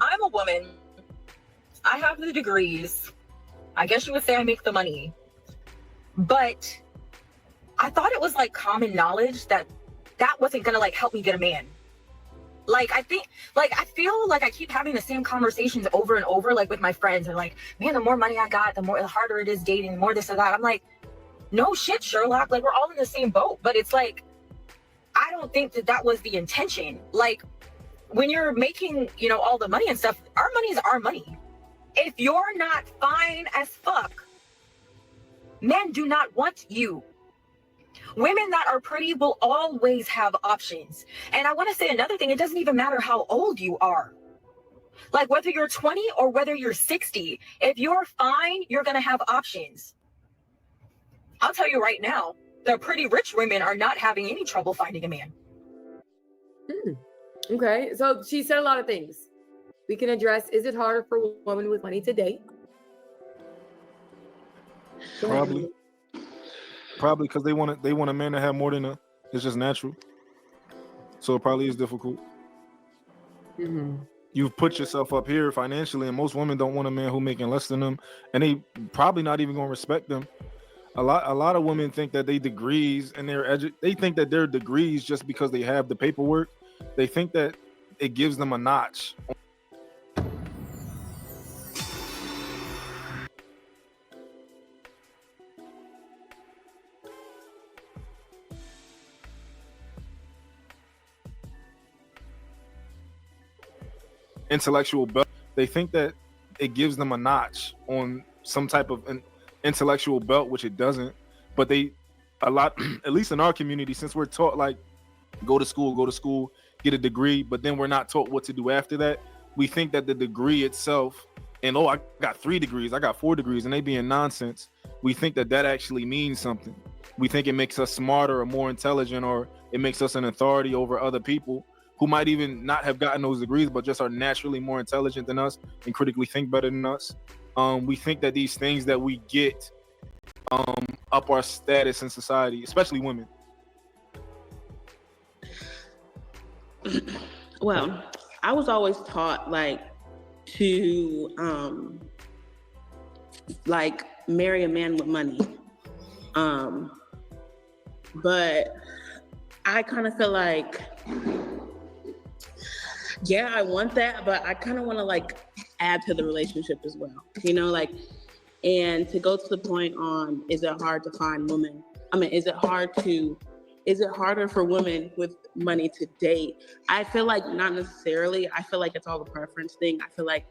I'm a woman. I have the degrees. I guess you would say I make the money. But I thought it was like common knowledge that that wasn't gonna like help me get a man. Like I think, like I feel like I keep having the same conversations over and over, like with my friends, and like, man, the more money I got, the harder it is dating, the more this and that. I'm like, no shit, Sherlock. Like we're all in the same boat, but it's like I don't think that that was the intention. Like when you're making, all the money and stuff, our money is our money. If you're not fine as fuck, men do not want you. Women that are pretty will always have options. And I want to say another thing, it doesn't even matter how old you are. Like whether you're 20 or whether you're 60, if you're fine, you're going to have options. I'll tell you right now, the pretty rich women are not having any trouble finding a man. Okay, so she said a lot of things. We can address, is it harder for a woman with money to date? Probably because they want a man to have more than it's just natural. So it probably is difficult. You've put yourself up here financially, and most women don't want a man who making less than them, and they probably not even gonna respect them. A lot of women think that they degrees and they think that they're degrees just because they have the paperwork. They think that it gives them a notch. Intellectual belt. They think that it gives them a notch on some type of an intellectual belt, which it doesn't. But at least in our community, since we're taught like go to school, get a degree, but then we're not taught what to do after that. We think that the degree itself, and I got 3 degrees, I got 4 degrees, and they being nonsense. We think that actually means something. We think it makes us smarter or more intelligent, or it makes us an authority over other people who might even not have gotten those degrees, but just are naturally more intelligent than us and critically think better than us. We think that these things that we get up our status in society, especially women. Well, I was always taught like to like marry a man with money. But I kind of feel like, yeah, I want that, but I kind of want to like add to the relationship as well, and to go to the point on, is it hard to find women? I mean, is it harder for women with money to date? I feel like not necessarily. I feel like it's all a preference thing. I feel like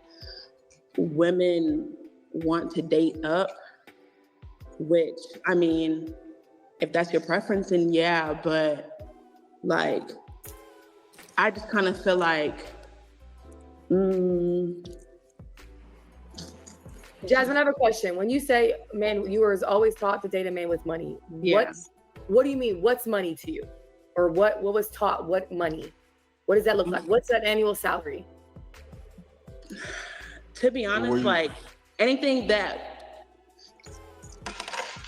women want to date up, which, I mean, if that's your preference, then yeah, but like, I just kind of feel like, Jasmine, I have a question. When you say man, you were always taught to date a man with money. Yeah. What do you mean? What's money to you? Or what was taught? What money? What does that look like? What's that annual salary? To be honest, like anything that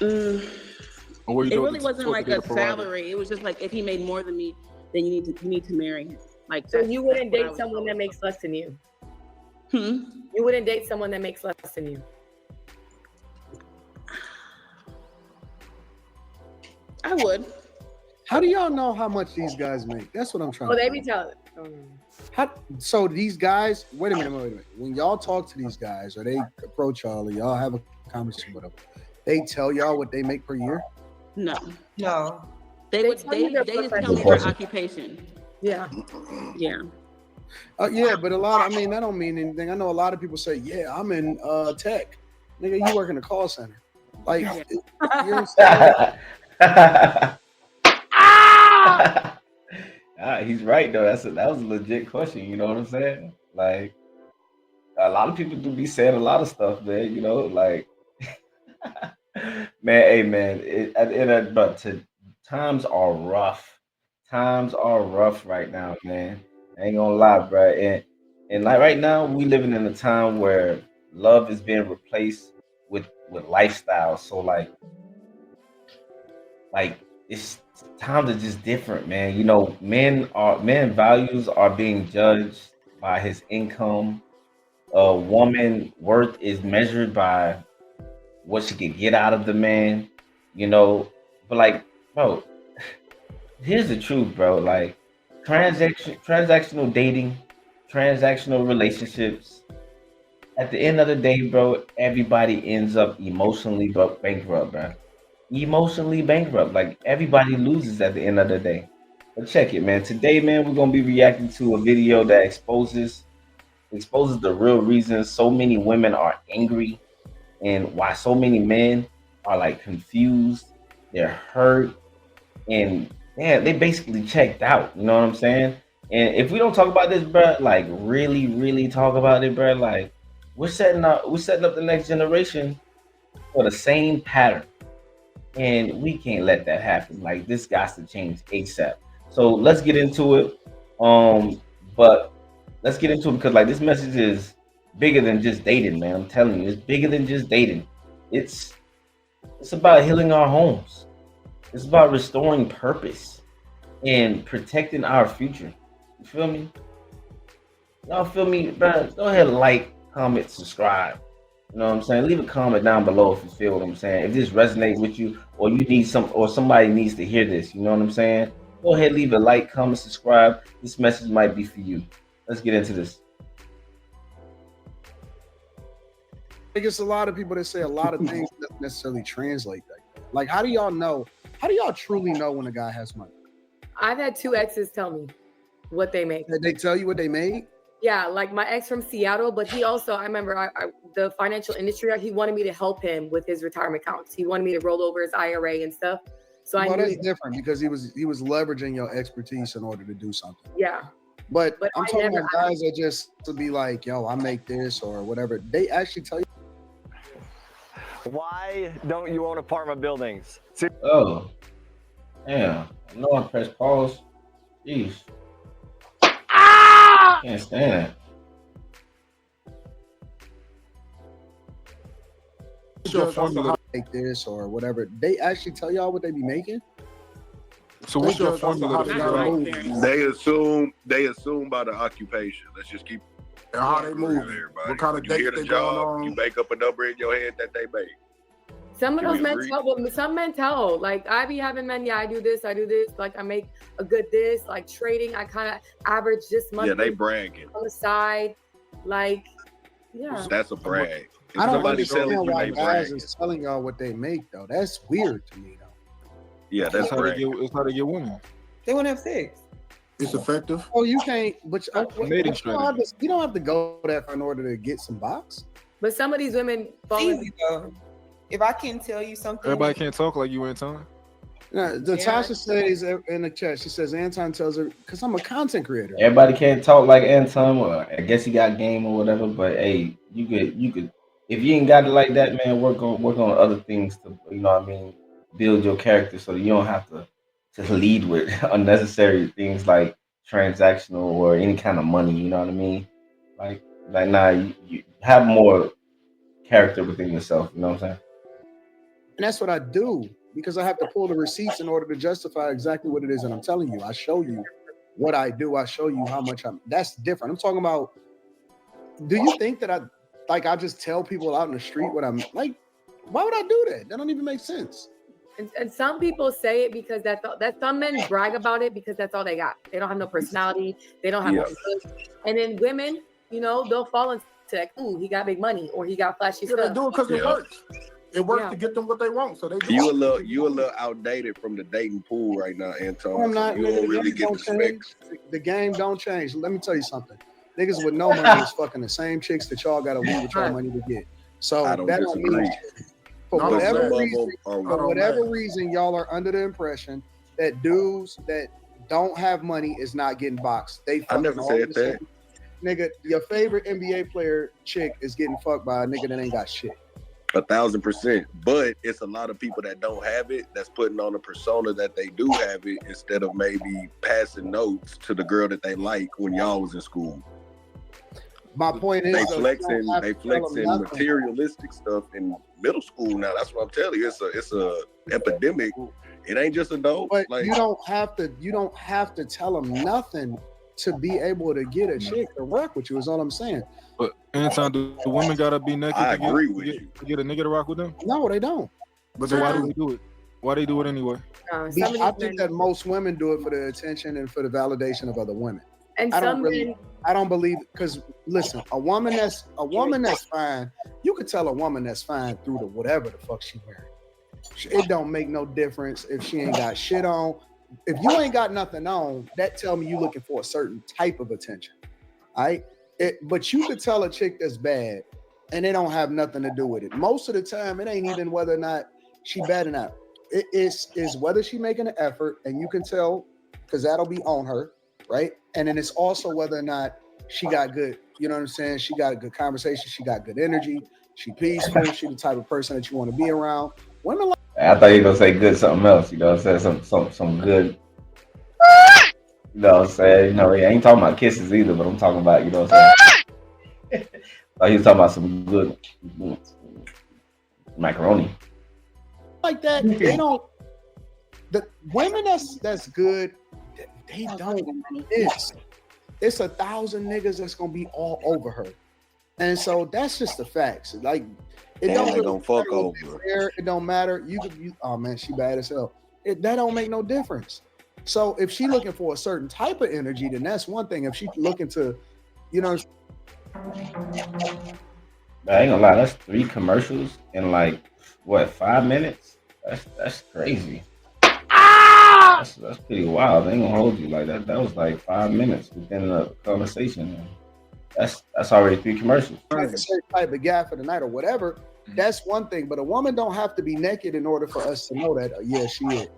it really wasn't like a salary. It was just like, if he made more than me, then you need to marry him. Like, so you wouldn't date someone that makes less than you? You wouldn't date someone that makes less than you? I would. How do y'all know how much these guys make? That's what I'm trying to they be telling. So these guys, wait a minute. When y'all talk to these guys or they approach y'all or y'all have a conversation with them, they tell y'all what they make per year? No. They just tell me their occupation. Yeah. Yeah. Yeah, but that don't mean anything. I know a lot of people say, yeah, I'm in tech. Nigga, you work in a call center. Like, you know what I'm saying? He's right though. That was a legit question. You know what I'm saying? Like, a lot of people do be saying a lot of stuff, man. Like, man, hey, man. Times are rough. Times are rough right now, man. I ain't gonna lie, bro. And like right now, we living in a time where love is being replaced with lifestyle. So like it's times are just different, man. Men values are being judged by his income. A woman worth is measured by what she could get out of the man, you know. But like, bro, here's the truth, bro. Like, transactional dating, transactional relationships. At the end of the day, bro, everybody ends up emotionally bankrupt, bro. Emotionally bankrupt. Like everybody loses at the end of the day. But check it, man. Today, man, we're gonna be reacting to a video that exposes the real reasons so many women are angry and why so many men are like confused, they're hurt, and yeah, they basically checked out. You know what I'm saying? And if we don't talk about this, bro, like really, really talk about it, bro, like we're setting up the next generation for the same pattern, and we can't let that happen. Like this got to change ASAP. So let's get into it. But let's get into it because like this message is bigger than just dating, man. I'm telling you, it's bigger than just dating. It's it's about healing our homes. It's about restoring purpose and protecting our future. You feel me? Y'all feel me, bro? Go ahead and like, comment, subscribe. You know what I'm saying? Leave a comment down below if you feel what I'm saying. If this resonates with you, or you need or somebody needs to hear this. You know what I'm saying? Go ahead, leave a like, comment, subscribe. This message might be for you. Let's get into this. I guess a lot of people that say a lot of things doesn't necessarily translate that. Like, how do y'all know? How do y'all truly know when a guy has money? I've had 2 exes tell me what they make. Did they tell you what they made? Yeah, like my ex from Seattle, but he also, I remember the financial industry, he wanted me to help him with his retirement accounts. He wanted me to roll over his IRA and stuff. So Well, I that's knew, different because he was leveraging your expertise in order to do something. yeah. But I'm I talking never- about guys that just to be like, yo, I make this or whatever. They actually tell you. Why don't you own apartment buildings? Oh, damn. I know I pressed pause. Jeez. Can't stand What's your formula? Make this or whatever. They actually tell y'all what they be making. So what's your formula to Not figure my out? experience. They assume by the occupation. Let's just keep And how they it move. real, everybody. What kind When of you hear dates the they going job, you on. make up a number in your head that they make. Some of Can those we men agree? tell, well, some men tell, like I be having men, yeah, I do this, like I make a good this, like trading, I kind of average this month Yeah, they bragging. on the side, like, yeah. That's a brag. If I don't somebody telling understand you why they guys bragging, is telling y'all what they make though. That's weird to me though. yeah, That's that's how they bragging. get. It's how they get women. They want to have sex. It's effective. Oh, you can't. But Mating you don't have to go that far in order to get some box. But some of these women fall in, Easy though. If I can tell you something, Everybody can't talk like you, Anton. Natasha says in the chat, she says Anton tells her because I'm a content creator. Everybody can't talk like Anton. Well, I guess he got game or whatever. But hey, you could if you ain't got it like that, man. Work on other things to what I mean. Build your character so that you don't have to lead with unnecessary things like transactional or any kind of money. You know what I mean? Like nah, you have more character within yourself. You know what I'm saying? And that's what I do because I have to pull the receipts in order to justify exactly what it is that I'm telling you. I show you what I do. I show you how much that's different. I'm talking about, do you think that I just tell people out in the street what I'm like? Why would I do that? That don't even make sense. and some people say it because that some men brag about it because that's all they got. They don't have no personality. They don't have Yeah. no skills. And then women, they'll fall into like, ooh, he got big money or he got flashy Yeah, they stuff. do it because it Yeah. works. It works Yeah. to get them what they want. So they do You it. a little outdated from the dating pool right now, Anton. I'm not. You Nigga, don't the really game get don't the change. specs. The game don't change. Let me tell you something. Niggas with no money is fucking the same chicks that y'all got to leave with your money to get. So I don't that don't disagree. mean for No, whatever Some of reason. them are For don't whatever matter. reason, y'all are under the impression that dudes that don't have money is not getting boxed. They I fucking never all said the that. same. Nigga, your favorite NBA player chick is getting fucked by a nigga that ain't got shit. 1,000%. But it's a lot of people that don't have it that's putting on a persona that they do have it instead of maybe passing notes to the girl that they like when y'all was in school. My point is, They though, you flexing don't have to tell them nothing. materialistic stuff in middle school now. That's what I'm telling you. It's a epidemic. It ain't just adults. But Like you don't have to tell them nothing to be able to get a chick to rock with you. Is all I'm saying. But Anton, do women gotta be naked I to get, agree to with get, you. to get a nigga to rock with them? No, they don't. But So why do they they do it? Why they do it anyway? Some of I these think men, that most women do it for the attention and for the validation of other women. and I some don't really, men, I don't believe, because listen, a woman that's fine, you could tell a woman that's fine through the whatever the fuck she wearing. It don't make no difference if she ain't got shit on. If you ain't got nothing on, that tell me you looking for a certain type of attention. All right. But you could tell a chick that's bad and it don't have nothing to do with it. Most of the time, it ain't even whether or not she bad or not. It is whether she making an effort, and you can tell because that'll be on her, right? And then it's also whether or not she got good, you know what I'm saying? She got a good conversation, she got good energy, she peaceful, she the type of person that you want to be around. Women like I thought you were gonna say good something else. You know what I'm saying? Some good. You know what I'm saying? You know, I ain't talking about kisses either, but I'm talking about, you know what I'm saying? Like he was talking about some good macaroni. like that, they don't. The women that's good, they don't. It's 1,000 niggas that's gonna be all over her, and so that's just the facts. Like it And don't they really gonna fuck matter what they over. wear, it don't matter. Oh man, she bad as hell. That don't make no difference. So if she looking for a certain type of energy, then that's one thing. If she looking to, you know, I ain't gonna lie, that's 3 commercials in like what 5 minutes? That's crazy. That's pretty wild. I ain't gonna hold you like that. That was like 5 minutes within a conversation. That's already 3 commercials. like a certain type of guy for the night or whatever, that's one thing. But a woman don't have to be naked in order for us to know that. Yeah, she is.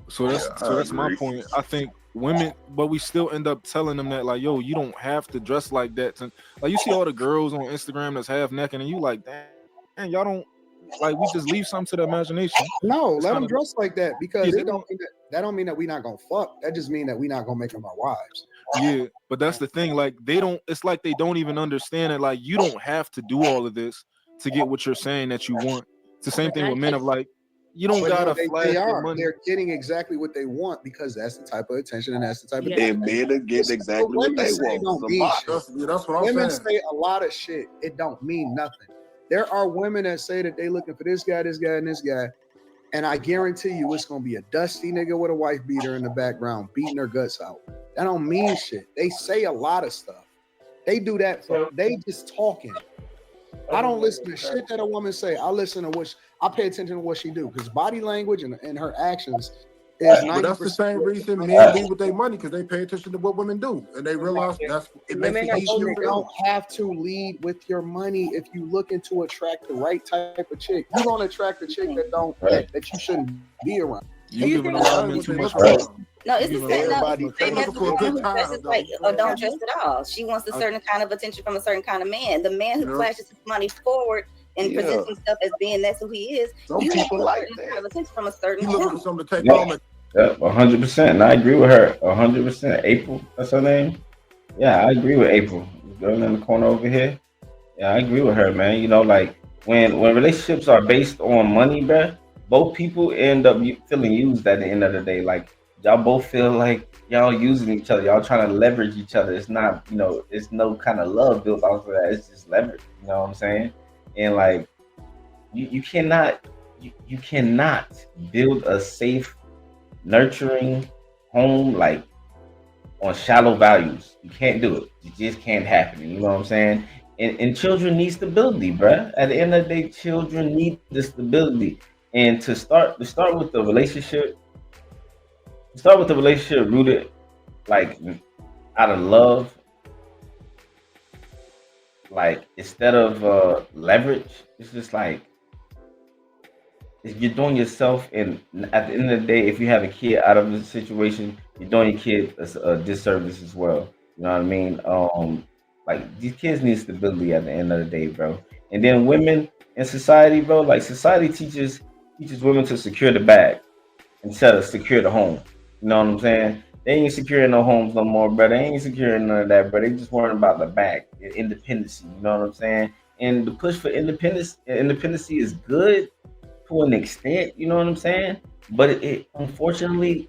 So that's my point. I think women, but we still end up telling them that like, yo, you don't have to dress like that. Like you see all the girls on Instagram that's half naked, and you like, damn, y'all don't like. We just leave something to the imagination. No, It's let them kinda- dress like that because Yeah, it don't mean that don't mean that we not gonna fuck. That just mean that we not gonna make them our wives. Yeah, but that's the thing. Like they don't. It's like they don't even understand it. Like you don't have to do all of this to get what you're saying that you want. It's the same thing with men. Of like, you don't But no, gotta they flash your are. money. They're getting exactly what they want because that's the type of attention and that's the type of Yeah. And men are getting exactly what women they say want. don't Some mean box. shit. That's what I'm Women saying. say a lot of shit. It don't mean nothing. There are women that say that they looking for this guy, and this guy. And I guarantee you it's gonna be a dusty nigga with a wife beater in the background beating her guts out. That don't mean shit. They say a lot of stuff. They do that for they just talking. I don't listen to shit that a woman say. I listen to I pay attention to what she do because body language and her actions is 90%. But that's the same reason men leave with their money because they pay attention to what women do and they realize it makes Women it are easier You for them. don't have to lead with your money if you looking to attract the right type of chick. You're gonna attract a chick that you shouldn't be around. You you giving a think- lot of That's men what too they much look credit. for. No, it's the You same. know, No, everybody- it's the same They as looking the for a woman good who dresses time, like though. or don't dress at all. She wants a certain kind of attention from a certain kind of man. The man who Yeah. flashes his money forward and Yeah. presents himself as being that's who he is. Some You want people a like certain that. kind of attention from a You certain looking for dude. something to take Yeah. home and Yep, 100%. And I agree with her 100%. April, that's her name. Yeah, I agree with April. The girl in the corner over here. Yeah, I agree with her, man. You know, like when relationships are based on money, bruh, both people end up feeling used at the end of the day. Like y'all both feel like y'all using each other. Y'all trying to leverage each other. It's not, it's no kind of love built off of that. It's just leverage. You know what I'm saying? And like you cannot you cannot build a safe, nurturing home like on shallow values. You can't do it. It just can't happen. You know what I'm saying? And children need stability, bruh. At the end of the day, children need the stability. And to start with the relationship, rooted like out of love, like instead of leverage. It's just like you're doing yourself, and at the end of the day, if you have a kid out of the situation, you're doing your kid a disservice as well. You know what I mean? Like these kids need stability at the end of the day, bro. And then women in society, bro, like society teaches women to secure the bag instead of secure the home. You know what I'm saying? They ain't securing no homes no more, bro. They ain't securing none of that, bro. They just worrying about the bag, independence. You know what I'm saying? And the push for independency is good to an extent, you know what I'm saying? But it unfortunately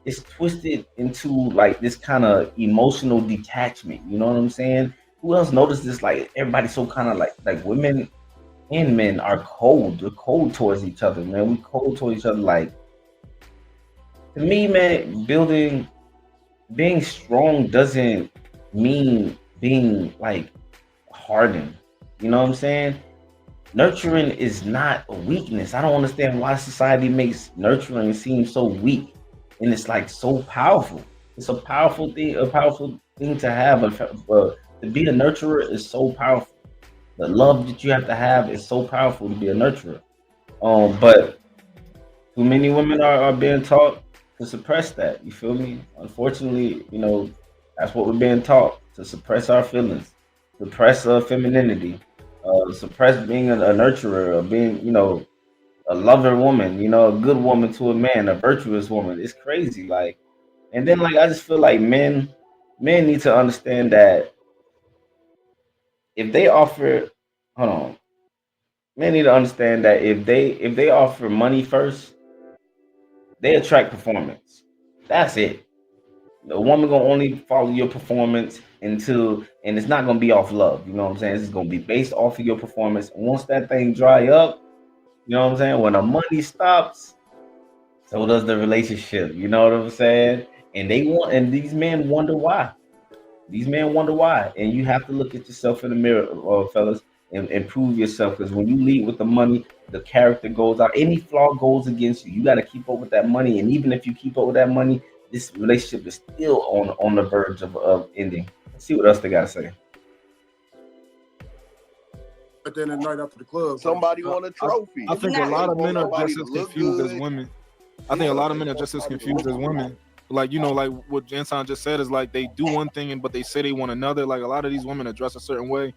it's twisted into like this kind of emotional detachment. You know what I'm saying? Who else noticed this? Like everybody's so kind of like women and men are cold. They're cold towards each other, man. We cold towards each other. Like to me, man, being strong doesn't mean being like hardened. You know what I'm saying? Nurturing is not a weakness. I don't understand why society makes nurturing seem so weak, and it's like so powerful. It's a powerful thing to have. But to be a nurturer is so powerful. The love that you have to have is so powerful to be a nurturer. But too many women are being taught to suppress that. You feel me? Unfortunately, that's what we're being taught to suppress our feelings, suppress femininity, suppress being a nurturer, or being, a lover woman, a good woman to a man, a virtuous woman. It's crazy. Like, and then like I just feel like men need to understand that if they offer, hold on, men need to understand that if they offer money first, they attract performance. That's it. A woman gonna only follow your performance and it's not gonna be off love. You know what I'm saying? It's gonna be based off of your performance. Once that thing dry up, you know what I'm saying? When the money stops, so does the relationship. You know what I'm saying? And these men wonder why. These men wonder why, and you have to look at yourself in the mirror, fellas, and improve yourself. Because when you lead with the money, the character goes out. Any flaw goes against you. You got to keep up with that money, and even if you keep up with that money, this relationship is still on the verge of ending. Let's see what else they got to say. At the end of the night after the club, Somebody want a trophy. I think a lot of men are just as confused as women. I think a lot of men are just as confused as women. Like, like what Anton just said is like they do one thing but they say they want another. Like a lot of these women are dressed a certain way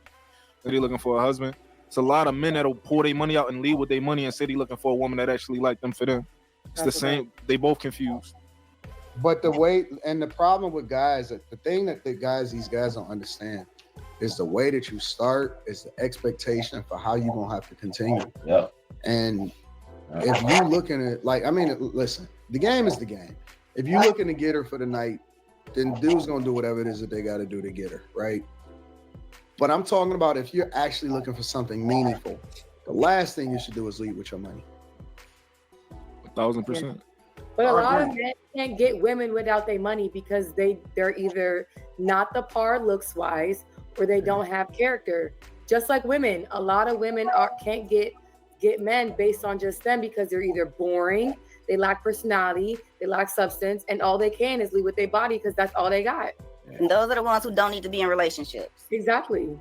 that they looking for a husband. It's a lot of men that'll pour their money out and leave with their money and say they looking for a woman that actually like them for them. It's the same. They both confused. But the way and the problem with guys, the thing that these guys don't understand is the way that you start is the expectation for how you're gonna have to continue. Yeah. And if you looking at listen, the game is the game. If you looking to get her for the night, then dude's gonna do whatever it is that they gotta do to get her, right? But I'm talking about if you're actually looking for something meaningful, the last thing you should do is lead with your money. 1,000%. But a lot of men can't get women without their money because they're either not the par looks wise or they don't have character. Just like women, a lot of women can't get men based on just them because they're either boring, they lack personality, they lack substance, and all they can is lead with their body because that's all they got. And those are the ones who don't need to be in relationships. Exactly.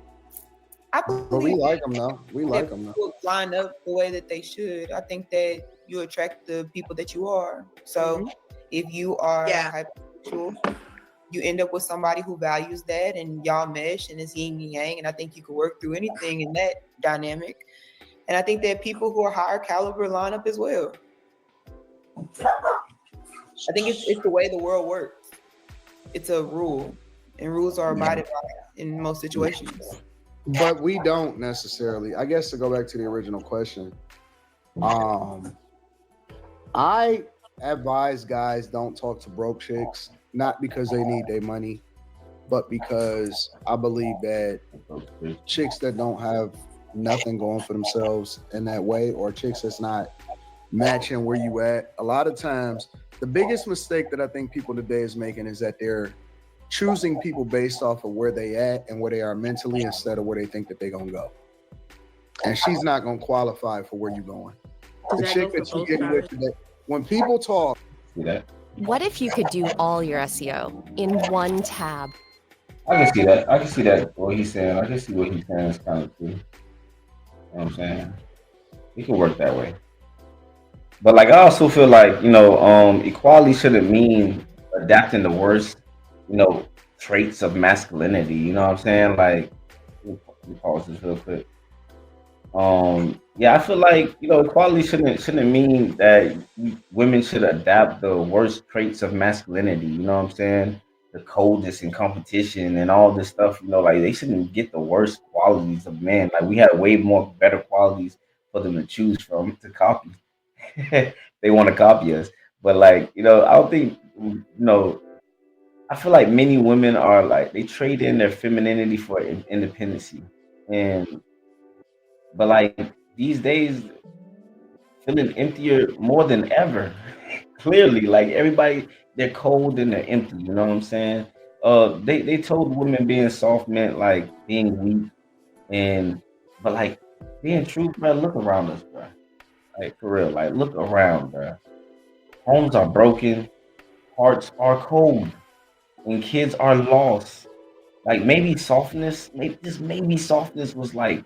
But we like them though. We like them though. People line up the way that they should. I think that you attract the people that you are. So if you are hypersexual, you end up with somebody who values that and y'all mesh and it's yin and yang. And I think you can work through anything in that dynamic. And I think that people who are higher caliber line up as well. I think it's the way the world works. It's a rule, and rules are abided by in most situations. But we don't necessarily. I guess to go back to the original question, I advise guys don't talk to broke chicks, not because they need their money, but because I believe that chicks that don't have nothing going for themselves in that way, or chicks that's not matching where you at, a lot of times the biggest mistake that I think people today is making is that they're choosing people based off of where they at and where they are mentally instead of where they think that they're gonna go. And she's not gonna qualify for where you're going. The chick that you get with today, when people talk. What if you could do all your SEO in one tab? I can see that. I can see that what he's saying. I can see what he's saying is kind of true. You know what I'm saying? It can work that way. But like I also feel like, equality shouldn't mean adapting the worst, traits of masculinity. You know what I'm saying? Like, let me pause this real quick. I feel like equality shouldn't mean that women should adapt the worst traits of masculinity. You know what I'm saying? The coldness and competition and all this stuff. Like they shouldn't get the worst qualities of men. Like we have way more better qualities for them to choose from to copy. They want to copy us, but like I don't think you know, I feel like many women are like they trade in their femininity for independency, and but like these days, feeling emptier more than ever. Clearly, like everybody, they're cold and they're empty. You know what I'm saying? They told women being soft meant like being weak, and but like being true, bro. Look around us, bro. Like for real, like look around, bro. Homes are broken, hearts are cold, and kids are lost. Like maybe softness, maybe softness was like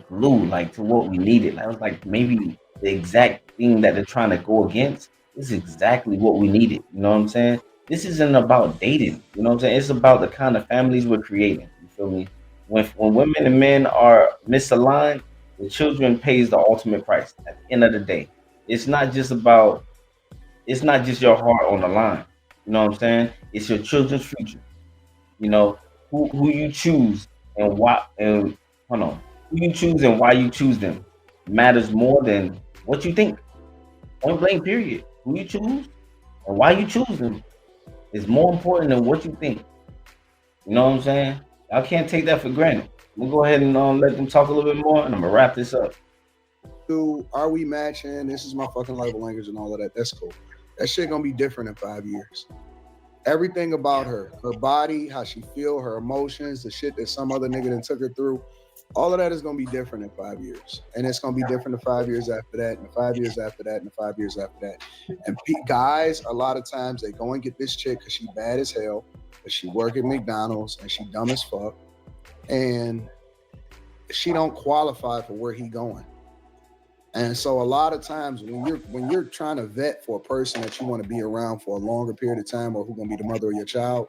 glue, like to what we needed. That was like maybe the exact thing that they're trying to go against. This is exactly what we needed. You know what I'm saying? This isn't about dating. You know what I'm saying? It's about the kind of families we're creating. You feel me? When women and men are misaligned, the children pays the ultimate price at the end of the day. It's not just about it's not just your heart on the line. You know what I'm saying? It's your children's future. You know, who you choose and why and hold on. Who you choose and why you choose them matters more than what you think. Point blank period. Who you choose and why you choose them is more important than what you think. You know what I'm saying? I can't take that for granted. We'll go ahead and let them talk a little bit more, and I'm gonna wrap this up. Are we matching? This is my fucking love language and all of that. That's cool. That shit gonna be different in 5 years. Everything about her body, how she feel, her emotions, the shit that some other nigga that took her through, all of that is gonna be different in 5 years, and it's gonna be different the 5 years after that, and the 5 years after that, and the 5 years after that. And guys, a lot of times they go and get this chick because she bad as hell, but she work at McDonald's and she dumb as fuck, and she don't qualify for where he going. And so a lot of times when you're trying to vet for a person that you want to be around for a longer period of time, or who's gonna be the mother of your child,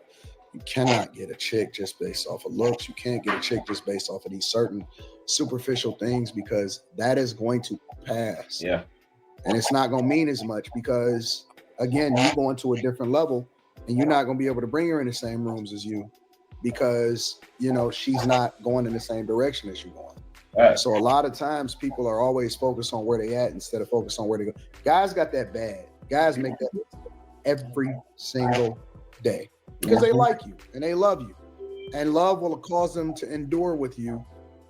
you cannot get a chick just based off of looks. You can't get a chick just based off of these certain superficial things, because that is going to pass. Yeah. And it's not gonna mean as much, because again, you going to a different level and you're not gonna be able to bring her in the same rooms as you, because she's not going in the same direction as you going. Right. So a lot of times people are always focused on where they at instead of focused on where they go. Guys got that bad. Guys make that every single day because they like you and they love you, and love will cause them to endure with you.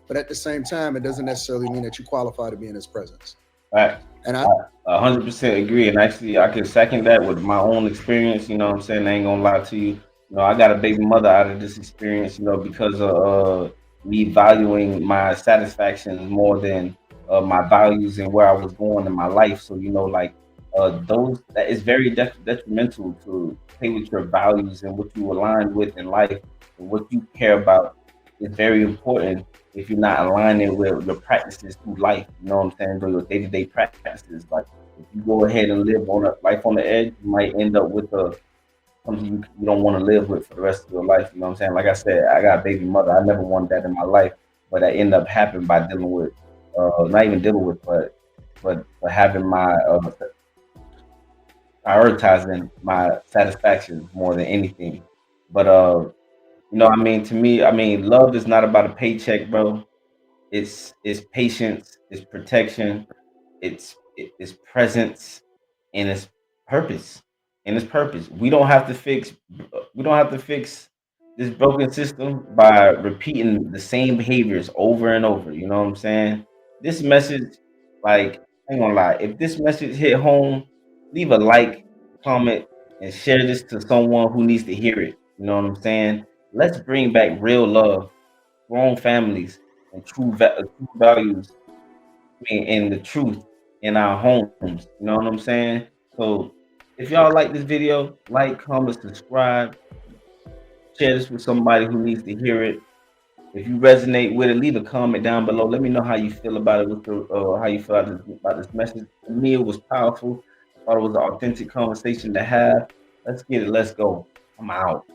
But at the same time, it doesn't necessarily mean that you qualify to be in his presence. Right. And I 100% agree. And actually, I can second that with my own experience. You know what I'm saying? I ain't gonna lie to you. I got a baby mother out of this experience, because of me valuing my satisfaction more than my values and where I was going in my life. So, like those that is very detrimental to play with your values and what you align with in life and what you care about is very important if you're not aligning with your practices through life. You know what I'm saying? Your day-to-day practices. Like if you go ahead and live on a life on the edge, you might end up with something you don't want to live with for the rest of your life. You know what I'm saying? Like I said, I got a baby mother. I never wanted that in my life, but that ended up happening by dealing with, not even dealing with, but having my prioritizing my satisfaction more than anything. But to me, love is not about a paycheck, bro. It's patience, it's protection, it's presence, and it's purpose. And it's purpose. We don't have to fix this broken system by repeating the same behaviors over and over. You know what I'm saying? This message, like, I ain't gonna lie, if this message hit home, leave a like, comment, and share this to someone who needs to hear it. You know what I'm saying? Let's bring back real love, strong families, and true values, and the truth in our homes. You know what I'm saying? So if y'all like this video, like, comment, subscribe, share this with somebody who needs to hear it. If you resonate with it, leave a comment down below. Let me know how you feel about it, how you feel about this message. To me, it was powerful. I thought it was an authentic conversation to have. Let's get it. Let's go. I'm out.